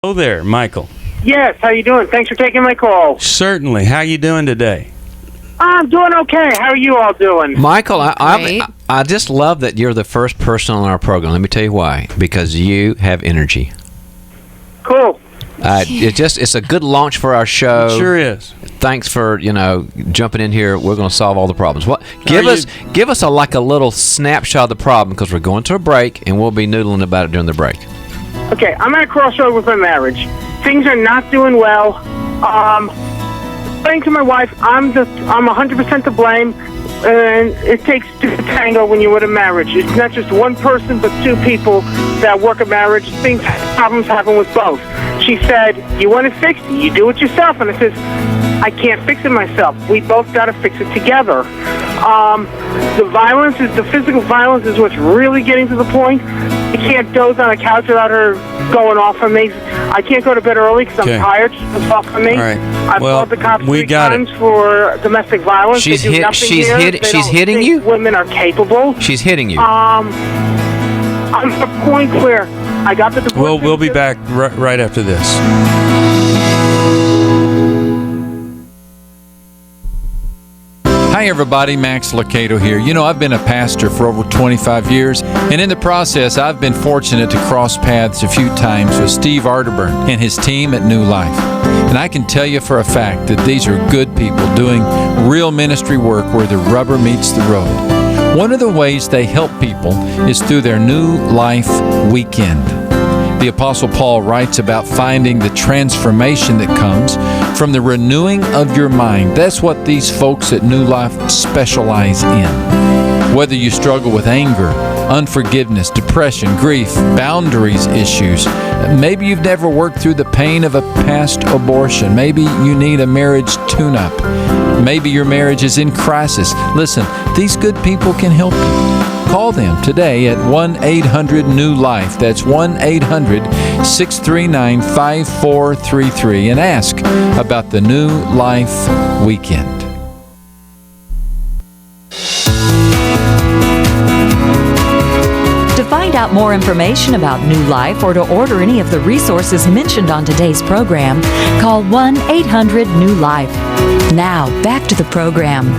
Hello there, Michael. Yes, how you doing? Thanks for taking my call. Certainly. How you doing today? I'm doing okay. How are you all doing? Michael, I just love that you're the first person on our program. Let me tell you why. Because you have energy. Cool. It's a good launch for our show. It sure is. Thanks for jumping in here. We're going to solve all the problems. Give us a little snapshot of the problem, because we're going to a break and we'll be noodling about it during the break. Okay, I'm at a crossroad with my marriage. Things are not doing well. Saying to my wife, I'm 100% to blame, and it takes two to tango when you're with a marriage. It's not just one person, but two people that work a marriage. Problems happen with both. She said, "You want to fix it? You do it yourself." And I says, "I can't fix it myself. We both got to fix it together." The physical violence is what's really getting to the point. I can't doze on a couch without her going off on me. I can't go to bed early because I'm tired. She's off on me. All right. I've called the cops 3 times for domestic violence. She's hitting you? Women are capable. She's hitting you. I'm at a point where I got the divorce. We'll be back right after this. Hi everybody, Max Locato here. I've been a pastor for over 25 years, and in the process I've been fortunate to cross paths a few times with Steve Arterburn and his team at New Life. And I can tell you for a fact that these are good people doing real ministry work where the rubber meets the road. One of the ways they help people is through their New Life Weekend. The Apostle Paul writes about finding the transformation that comes from the renewing of your mind. That's what these folks at New Life specialize in. Whether you struggle with anger, unforgiveness, depression, grief, boundaries issues, maybe you've never worked through the pain of a past abortion, maybe you need a marriage tune-up, maybe your marriage is in crisis. Listen, these good people can help you. Call them today at 1-800-NEW-LIFE. That's 1-800-639-5433 and ask about the New Life Weekend. To find out more information about New Life or to order any of the resources mentioned on today's program, call 1-800-NEW-LIFE. Now, back to the program.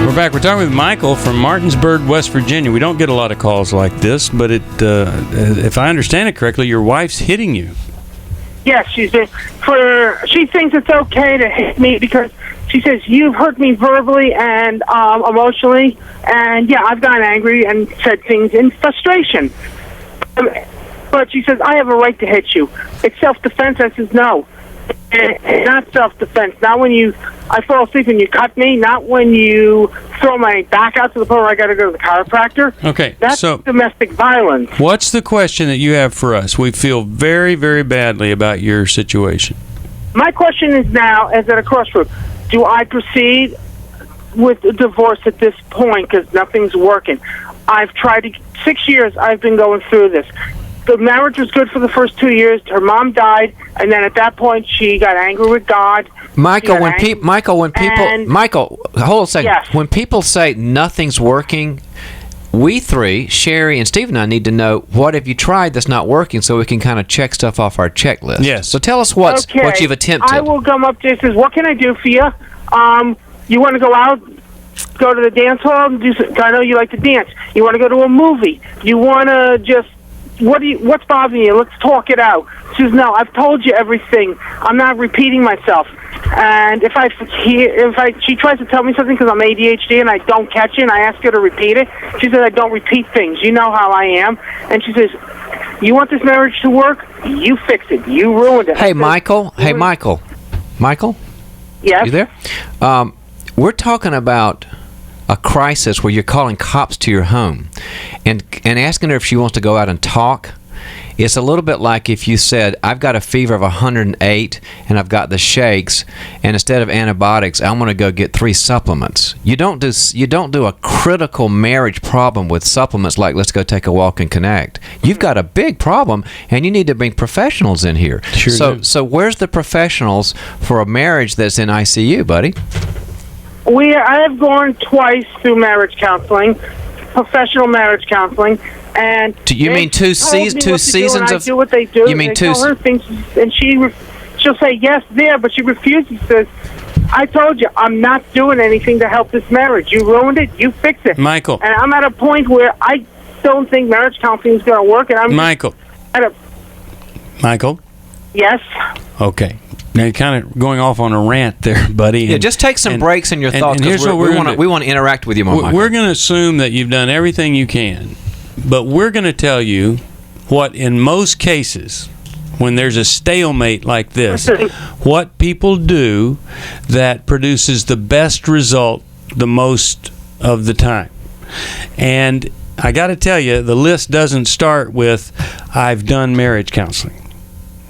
We're back. We're talking with Michael from Martinsburg, West Virginia. We don't get a lot of calls like this, but if I understand it correctly, your wife's hitting you. Yes, she thinks it's okay to hit me because she says, "You've hurt me verbally and emotionally." And yeah, I've gotten angry and said things in frustration. But she says, "I have a right to hit you. It's self-defense." I says, "No. It's not self-defense. Not when I fall asleep and you cut me. Not when you throw my back out to the point where I got to go to the chiropractor." Okay, that's so domestic violence. What's the question that you have for us? We feel very, very badly about your situation. My question is now, as at a crossroad, do I proceed with a divorce at this point because nothing's working? I've tried 6 years. I've been going through this. The marriage was good for the first 2 years. Her mom died, and then at that point, she got angry with God. Michael, hold on a second. Yes. When people say nothing's working, we three, Sherry and Steve and I, need to know what have you tried that's not working, so we can kind of check stuff off our checklist. Yes. So tell us what you've attempted. I will come up to you and says, "What can I do for you? You want to go out, go to the dance hall? I know you like to dance. You want to go to a movie? You want to just what's bothering you? Let's talk it out." She says, "No, I've told you everything. I'm not repeating myself." And if she tries to tell me something because I'm ADHD and I don't catch it, and I ask her to repeat it, she says, "I don't repeat things. You know how I am." And she says, "You want this marriage to work? You fix it. You ruined it." Hey, Michael. Michael? Yes? You there? We're talking about a crisis where you're calling cops to your home and asking her if she wants to go out and talk. It's a little bit like if you said, "I've got a fever of 108 and I've got the shakes, and instead of antibiotics, I'm going to go get 3 supplements." You don't do a critical marriage problem with supplements like "let's go take a walk and connect." You've got a big problem, and you need to bring professionals in here. Sure. So where's the professionals for a marriage that's in ICU, buddy? I have gone twice through marriage counseling, professional marriage counseling, And Do you mean two seasons I of? do what they do. You mean and two? I tell her things, and she'll say yes there, but she refuses. Says, "I told you, I'm not doing anything to help this marriage. You ruined it. You fix it." Michael. And I'm at a point where I don't think marriage counseling is going to work, and I'm Michael. at a Michael. yes. Okay. Now you're kind of going off on a rant there, buddy. Yeah, just take some breaks in your thoughts. And here's what we want to interact with you more. We're going to assume that you've done everything you can, but we're going to tell you what, in most cases, when there's a stalemate like this, what people do that produces the best result the most of the time. And I got to tell you, the list doesn't start with, I've done marriage counseling.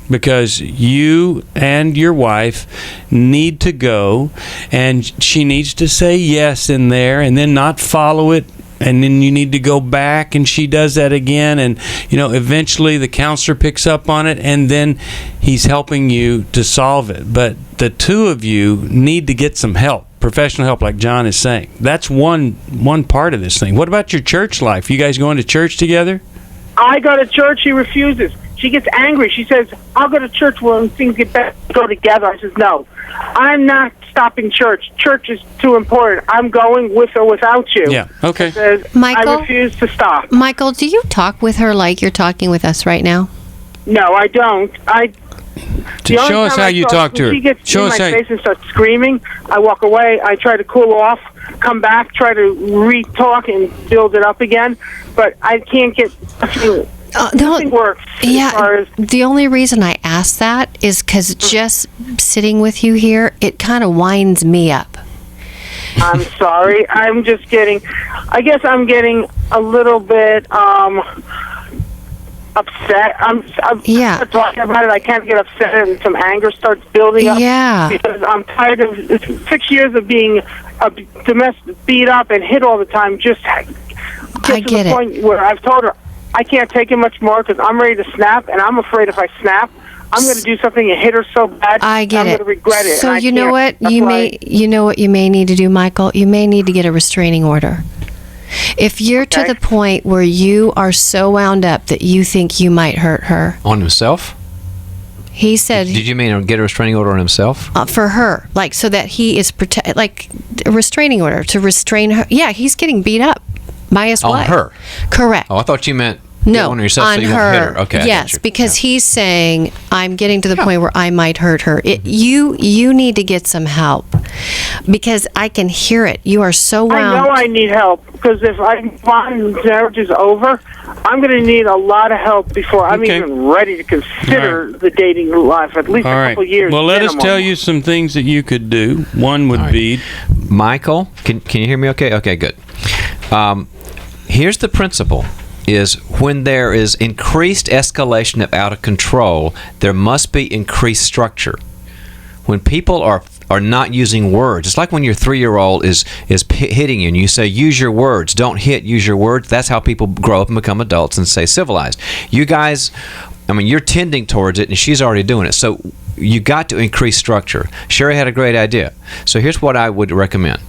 Because you and your wife need to go, and she needs to say yes in there and then not follow it, and then you need to go back and she does that again, and eventually the counselor picks up on it, and then he's helping you to solve it. But the two of you need to get some help, professional help, like John is saying. That's one part of this thing. What about your church life? You guys going to church together? I go to church. She refuses. She gets angry. She says, "I'll go to church when things get better. Go together." I says, "No, I'm not stopping church. Church is too important. I'm going with or without you." Yeah. Okay. She says, Michael? I refuse to stop. Michael, do you talk with her like you're talking with us right now? No, I don't. The only Show us time how I you talk, talk to her. She gets Show in us my how. face and starts screaming. I walk away. I try to cool off, come back, try to re-talk and build it up again. But I can't get. Nothing works. As far as, The only reason I ask that is because just sitting with you here, it kind of winds me up. I'm sorry. I'm just getting. I guess I'm getting a little bit upset. I'm talking about it. I can't get upset, and some anger starts building up. Yeah. Because I'm tired of 6 years of being beat up and hit all the time. Just I get to get the it. point where I've told her I can't take it much more because I'm ready to snap, and I'm afraid if I snap, I'm going to do something and hit her so bad. I get I'm it. going to regret it. So and I you know can't. what That's you why may need to do, Michael. You may need to get a restraining order. If you're to Okay. the point where you are so wound up that you think you might hurt her, On himself? he said Did you mean get a restraining order on himself? for her, like so that he is like a restraining order to restrain her. Yeah, he's getting beat up by his On wife. her? Correct. Oh, I thought you meant get No, one on yourself on so you her. won't hit her. Okay. I got Yes, you. because Yeah. he's saying I'm getting to the point where I might hurt her. You need to get some help because I can hear it. You are so wound. I know I need help because if my marriage is over, I'm going to need a lot of help before I'm Okay. even ready to consider All the dating life. At least All a right. couple years. Well, let us minimum. tell you some things that you could do. One would be Michael, can you hear me okay? Okay, good. Here's the principle. Is when there is increased escalation of out of control, there must be increased structure. When people are not using words, it's like when your 3-year-old is hitting you and you say, use your words, don't hit, use your words. That's how people grow up and become adults and stay civilized. You guys, I mean, you're tending towards it and she's already doing it. So you got to increase structure. Sherry had a great idea. So here's what I would recommend.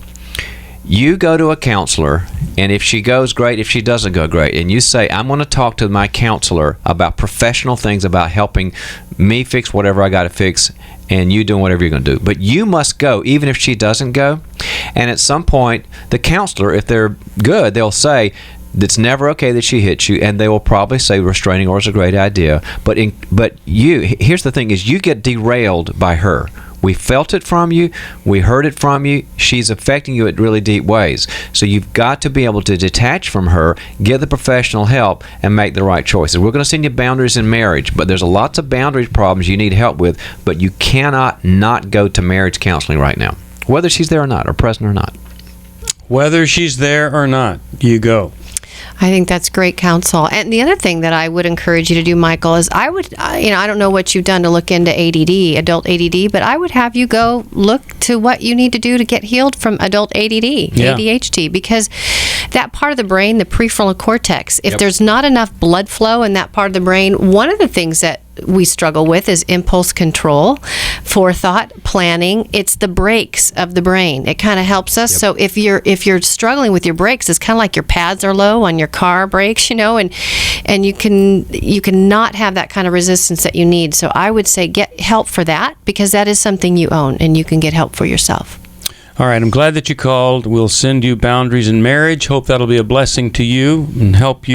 You go to a counselor, and if she goes, great. If she doesn't go, great. And you say, I'm going to talk to my counselor about professional things, about helping me fix whatever I got to fix, and you doing whatever you're going to do. But you must go, even if she doesn't go. And at some point, the counselor, if they're good, they'll say, it's never okay that she hits you, and they will probably say restraining order is a great idea. But here's the thing: is you get derailed by her. We felt it from you. We heard it from you. She's affecting you in really deep ways. So you've got to be able to detach from her, get the professional help, and make the right choices. We're going to send you boundaries in marriage, but there's lots of boundaries problems you need help with, but you cannot not go to marriage counseling right now, whether she's there or not, or present or not. whether she's there or not, you go. I think that's great counsel. And the other thing that I would encourage you to do, Michael, is I would, I don't know what you've done to look into ADD, adult ADD, but I would have you go look to what you need to do to get healed from adult ADD, ADHD, because that part of the brain, the prefrontal cortex, if there's not enough blood flow in that part of the brain, one of the things that we struggle with is impulse control. forethought, planning. It's the brakes of the brain. It kind of helps us. So if you're struggling with your brakes, it's kind of like your pads are low on your car brakes, and you can not have that kind of resistance that you need. So I would say get help for that, because that is something you own and you can get help for yourself. All right, I'm glad that you called. We'll send you Boundaries in Marriage. Hope that'll be a blessing to you and help you.